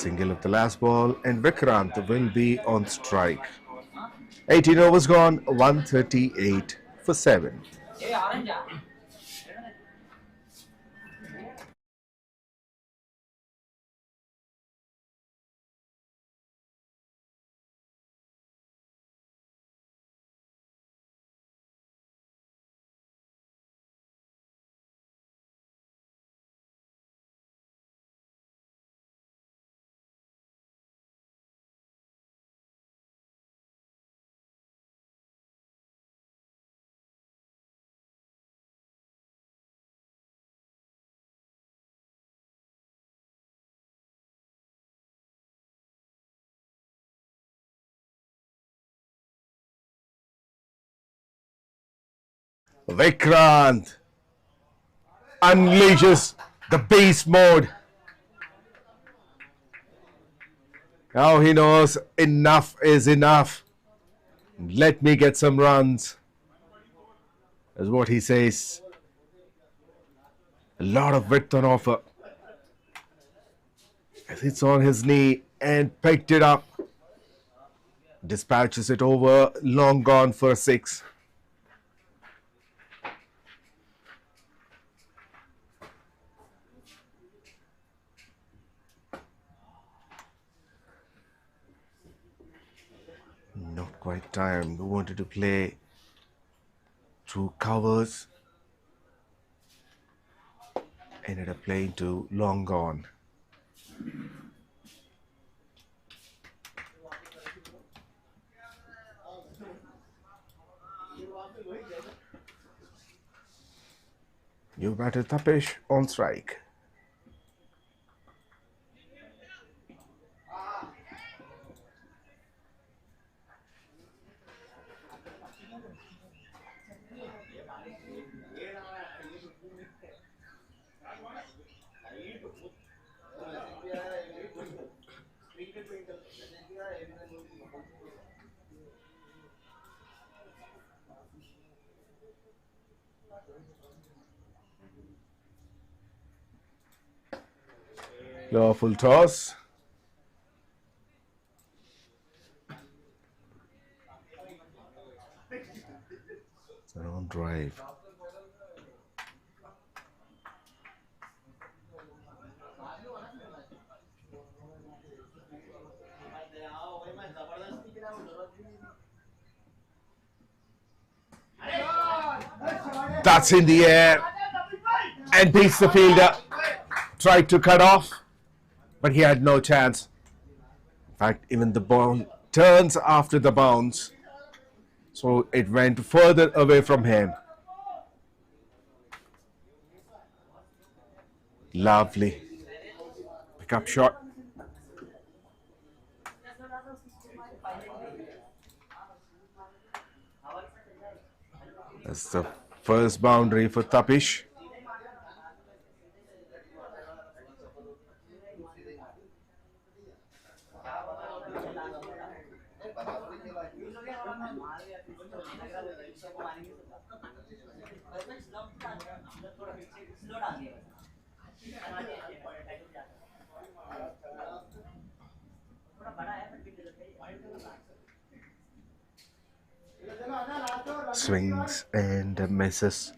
Single of the last ball, and Vikrant will be on strike. 18 overs gone, 138 for 7. Vikrant unleashes the beast mode. Now he knows enough is enough. Let me get some runs, is what he says. A lot of width on offer. It's on his knee and picked it up. Dispatches it over, long gone for a 6. Not quite time. We wanted to play through covers. Ended up playing to long gone. New batter 𝗃𝗃 on strike. Full toss. It's an on drive. That's in the air and beats the fielder. Tried to cut off, but he had no chance. In fact, even the ball turns after the bounce, so it went further away from him. Lovely pick-up shot. That's the first boundary for 𝗃𝗃. Swings and misses.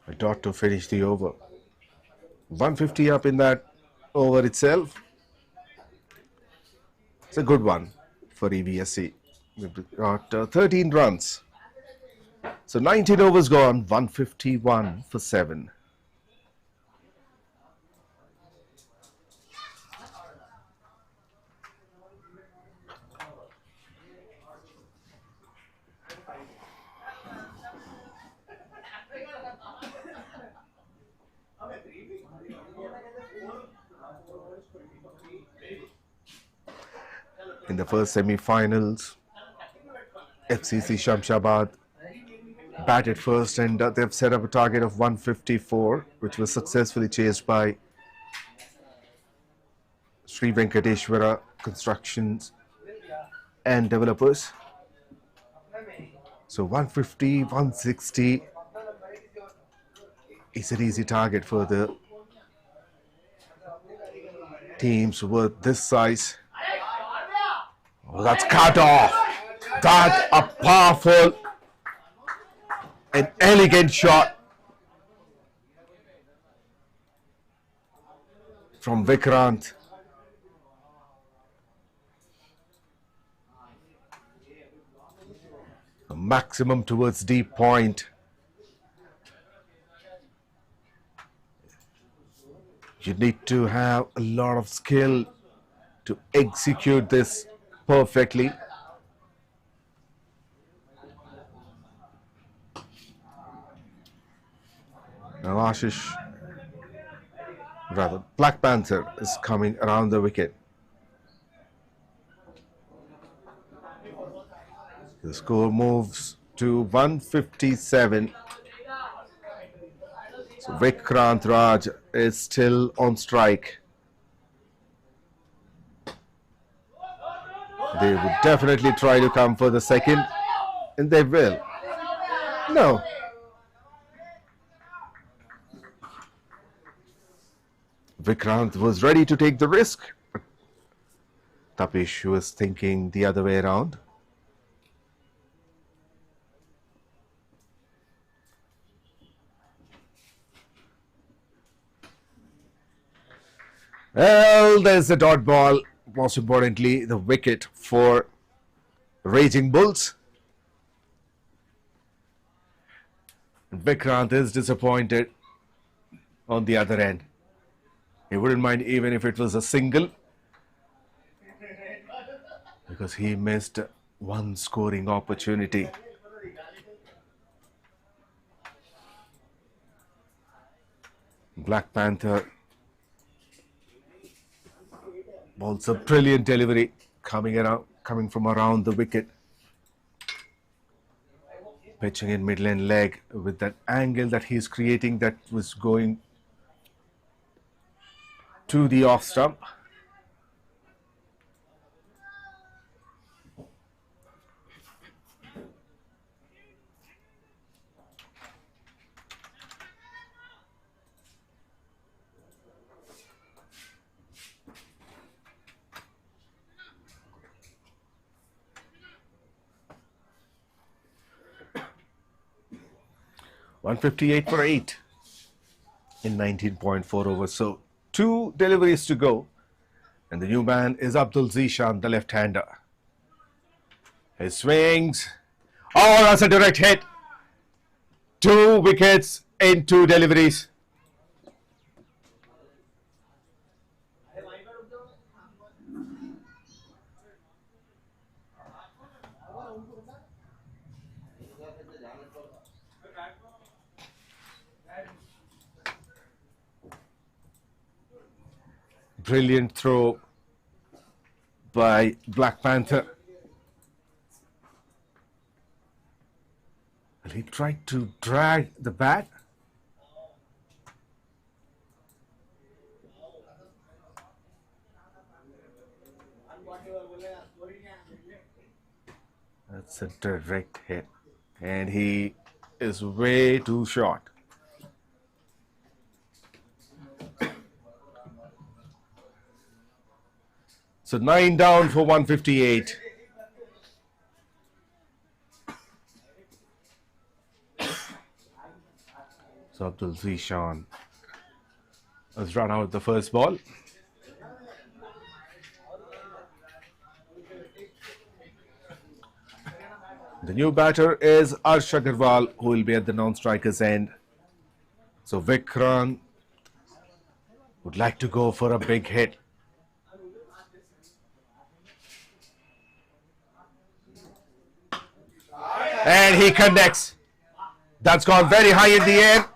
A dot to finish the over. 150 up in that over itself. It's a good one for E.V.S.E. We've got 13 runs. So 19 overs gone, 151 for 7. In the first semi-finals, 𝗬𝗁𝗔 𝗵𝗇 batted first, and they've set up a target of 154, which was successfully chased by Sri Venkateshwara Constructions and Developers. So 150, 160 is an easy target for the teams with this size. Oh, that's cut off. That's a powerful and elegant shot from Vikrant. A maximum towards deep point. You need to have a lot of skill to execute this perfectly. Now Black Panther is coming around the wicket. The score moves to 157. So Vikrant Raj is still on strike. They would definitely try to come for the second, and they will. No. Vikrant was ready to take the risk, but Tapish was thinking the other way around. Well, there's the dot ball. Most importantly, the wicket for Raging Bulls. And Vikrant is disappointed on the other end. He wouldn't mind even if it was a single, because he missed one scoring opportunity. Black Panther bowls a brilliant delivery coming from around the wicket, pitching in mid-lane leg with that angle that he's creating that was going to the off stump. $158 for 8 in 19.4 overs. So 2 deliveries to go, and the new man is Abdul Zishan, the left-hander. He swings. Oh, that's a direct hit. 2 wickets in 2 deliveries. Brilliant throw by Black Panther. He tried to drag the bat. That's a direct hit, and he is way too short. So 9 down for 158. So Abdul Zishan has run out the first ball. The new batter is 𝗙𝗏 Agarwal, who will be at the non-striker's end. So Vikrant would like to go for a big hit. And he connects. That's gone very high in the air.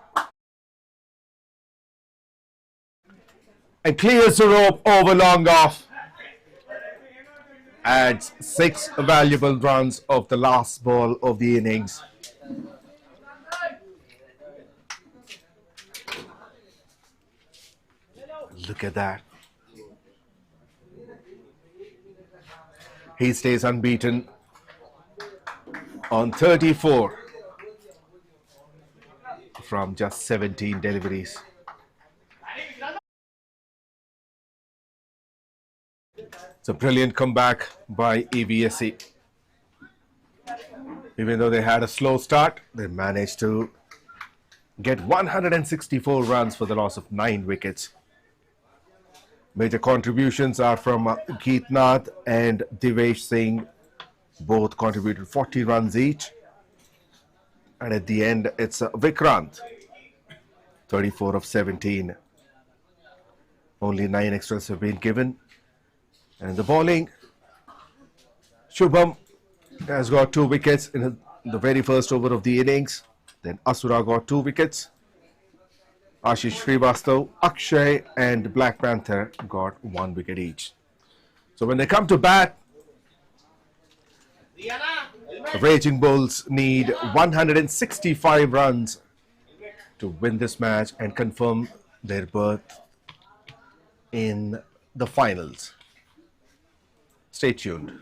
And clears the rope over long off. Adds 6 valuable runs of the last ball of the innings. Look at that. He stays unbeaten on 34 from just 17 deliveries. It's a brilliant comeback by E.V.S.E. Even though they had a slow start, they managed to get 164 runs for the loss of 9 wickets. Major contributions are from Geetnath and Devesh Singh. Both contributed 40 runs each. And at the end, it's Vikrant, 34 of 17. Only 9 extras have been given. And the bowling, Shubham has got 2 wickets in the very first over of the innings. Then Asura got 2 wickets. Ashish Srivastava, Akshay and Black Panther got 1 wicket each. So when they come to bat, the Raging Bulls need 165 runs to win this match and confirm their berth in the finals. Stay tuned.